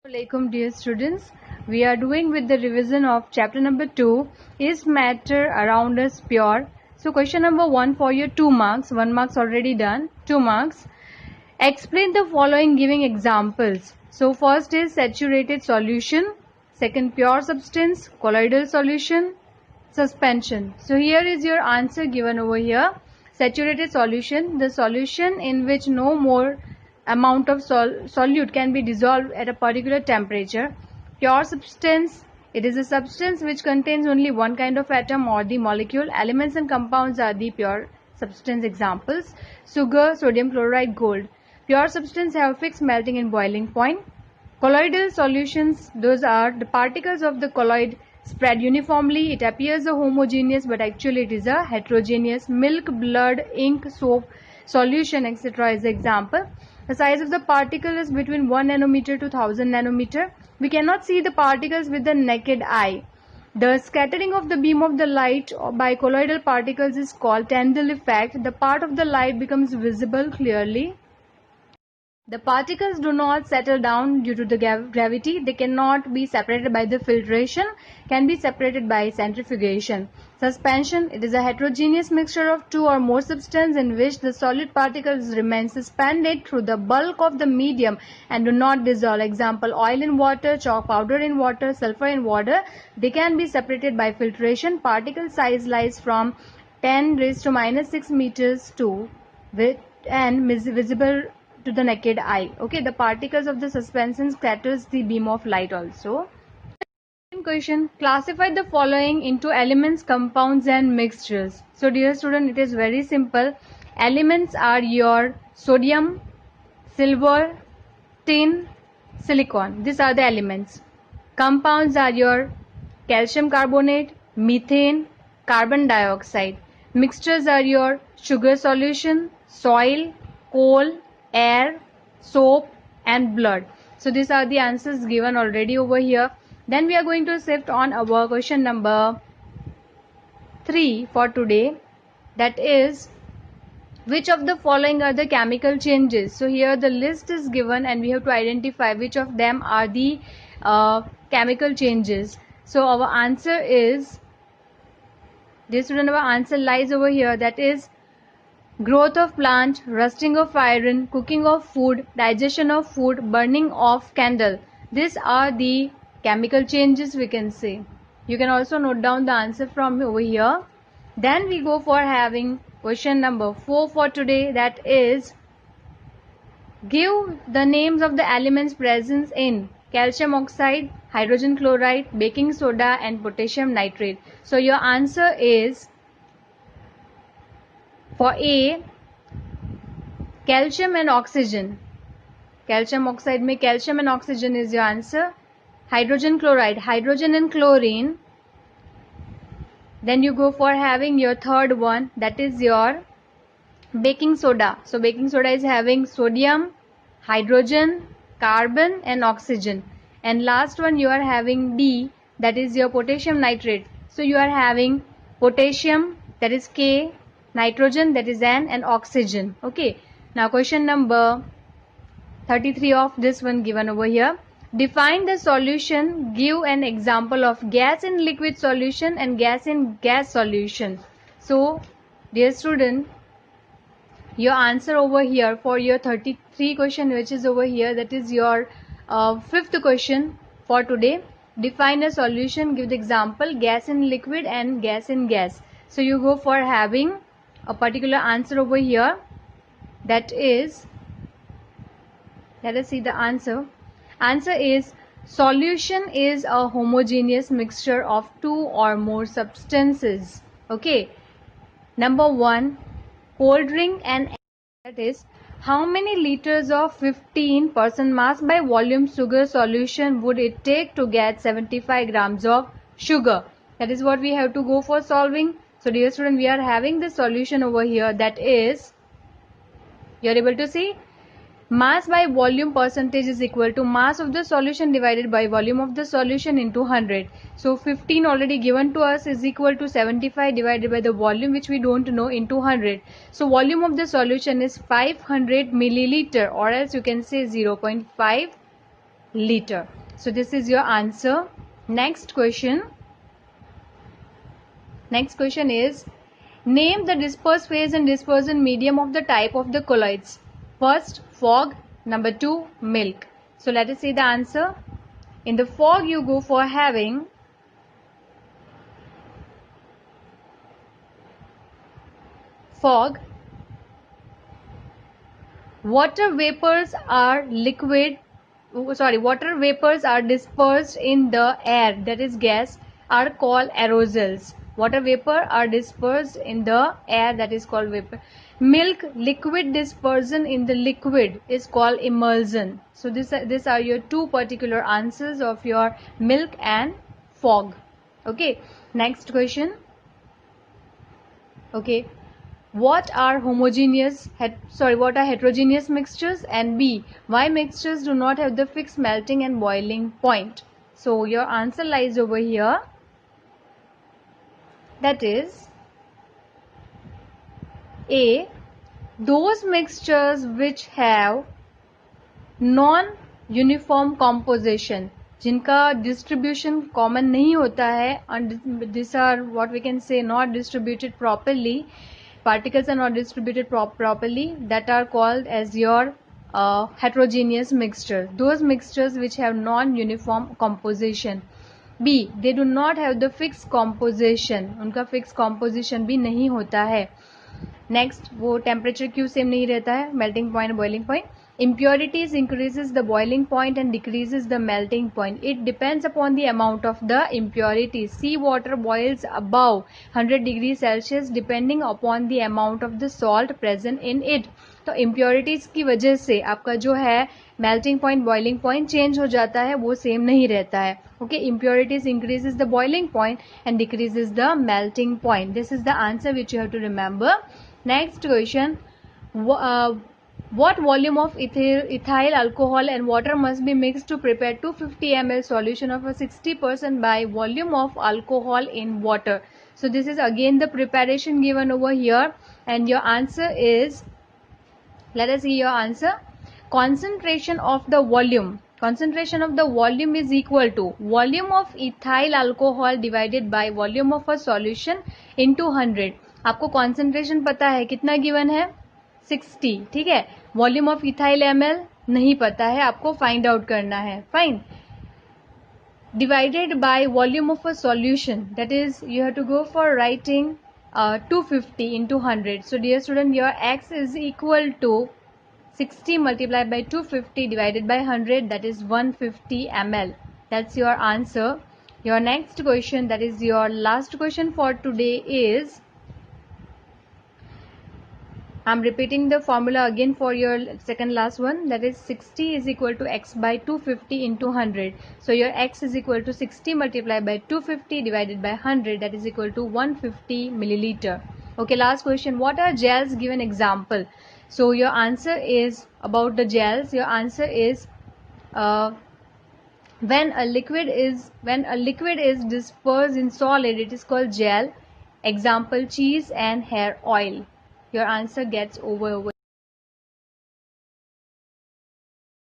Assalamualaikum dear students. We are doing with the revision of chapter number 2, Is matter around us pure? So question number 1 for your 2 marks, 1 marks already done, 2 marks. Explain the following giving examples. So first is saturated solution, second pure substance, colloidal solution, suspension. So here is your answer given over here. Saturated solution, the solution in which no more amount of solute can be dissolved at a particular temperature. Pure substance, it is a substance which contains only one kind of atom or the molecule. Elements and compounds are the pure substance examples. Sugar, sodium chloride, gold. Pure substance have fixed melting and boiling point. Colloidal solutions, those are the particles of the colloid spread uniformly. It appears a homogeneous but actually it is a heterogeneous. Milk, blood, ink, soap, solution, etc. is the example. The size of the particle is between 1 nanometer to 1000 nanometer. We cannot see the particles with the naked eye. The scattering of the beam of the light by colloidal particles is called Tyndall effect. The part of the light becomes visible clearly. The particles do not settle down due to the gravity. They cannot be separated by the filtration, can be separated by centrifugation. Suspension, it is a heterogeneous mixture of two or more substances in which the solid particles remain suspended through the bulk of the medium and do not dissolve. Example, oil in water, chalk powder in water, sulfur in water. They can be separated by filtration. Particle size lies from 10 raised to minus 6 meters to and visible to the naked eye. Okay, the particles of the suspension scatters the beam of light also. Second question, classify the following into elements, compounds and mixtures. So dear student, it is very simple. Elements are your sodium, silver, tin, silicon. These are the elements. Compounds are your calcium carbonate, methane, carbon dioxide. Mixtures are your sugar solution, soil, coal, air, soap and blood. So these are the answers given already over here. Then we are going to shift on our question number 3 for today. That is, which of the following are the chemical changes? So here the list is given and we have to identify which of them are the chemical changes. So our answer is, dear student, our answer lies over here. That is, growth of plant, rusting of iron, cooking of food, digestion of food, burning of candle. These are the chemical changes we can say. You can also note down the answer from over here. Then we go for having question number 4 for today. That is, give the names of the elements present in calcium oxide, hydrogen chloride, baking soda and potassium nitrate. So your answer is, for A, calcium and oxygen. Calcium oxide में calcium and oxygen is your answer. Hydrogen chloride, hydrogen and chlorine. Then you go for having your third one, that is your baking soda. So baking soda is having sodium, hydrogen, carbon and oxygen. And last one you are having D, that is your potassium nitrate. So you are having potassium, that is K, nitrogen, that is N, and oxygen. Okay, now question number 33 of this one given over here. Define the solution, give an example of gas in liquid solution and gas in gas solution. So dear student, your answer over here for your 33 question, which is over here, that is your fifth question for today. Define a solution, give the example gas in liquid and gas in gas. So you go for having a particular answer over here. That is, let us see the answer. Answer is, solution is a homogeneous mixture of two or more substances. Okay. Number 1, cold drink and that is, how many liters of 15% mass by volume sugar solution would it take to get 75 grams of sugar? That is what we have to go for solving. So dear student, we are having the solution over here. That is, you are able to see, mass by volume percentage is equal to mass of the solution divided by volume of the solution into 100. So 15 already given to us is equal to 75 divided by the volume which we don't know into 100. So volume of the solution is 500 milliliter, or else you can say 0.5 liter. So this is your answer. Next question is, name the disperse phase and dispersion medium of the type of the colloids. First, fog. Number 2, milk. So let us see the answer. In the fog, you go for having fog. Water vapors are dispersed in the air, that is gas, are called aerosols. Water vapor are dispersed in the air, that is called vapor. Milk liquid dispersion in the liquid is called emulsion. So these are your two particular answers of your milk and fog. Okay, next question. Okay, what are heterogeneous mixtures? And B, why mixtures do not have the fixed melting and boiling point? So your answer lies over here. That is A, those mixtures which have non-uniform composition, जिनका distribution common नहीं होता है, and these are what we can say not distributed properly, particles are not distributed properly, that are called as your heterogeneous mixture. Those mixtures which have non-uniform composition. B, they do not have the fixed composition, उनका fixed composition भी नहीं होता है. Next, वो temperature क्यों same नहीं रहता है, melting point, boiling point. Impurities increases the boiling point and decreases the melting point. It depends upon the amount of the impurities. Sea water boils above 100 degrees Celsius depending upon the amount of the salt present in it. तो impurities की वजह से आपका जो है melting point, boiling point change हो जाता है, वो same नहीं रहता है. Okay, impurities increases the boiling point and decreases the melting point. This is the answer which you have to remember. Next question. What volume of ethyl alcohol and water must be mixed to prepare 250 ml solution of a 60% by volume of alcohol in water? So this is again the preparation given over here, and your answer is, let us see your answer. Concentration of the volume is equal to volume of ethyl alcohol divided by volume of a solution into 100. आपको concentration पता है, कितना given है, 60. ठीक है, volume of ethyl ml नहीं पता है, आपको फाइंड आउट करना है. Fine. Divided by volume of a solution, that is you have to go for writing 250 into 100. So dear student, your x is equal to 60 multiplied by 250 divided by 100, that is 150 ml. That's your answer. Your next question, that is your last question for today, is, I'm repeating the formula again for your second last one, that is 60 is equal to x by 250 into 100. So your x is equal to 60 multiplied by 250 divided by 100, that is equal to 150 milliliter. Okay, last question. What are gels? Give an example. So your answer is about the gels. Your answer is when a liquid is dispersed in solid, it is called gel. Example, cheese and hair oil. Your answer gets over.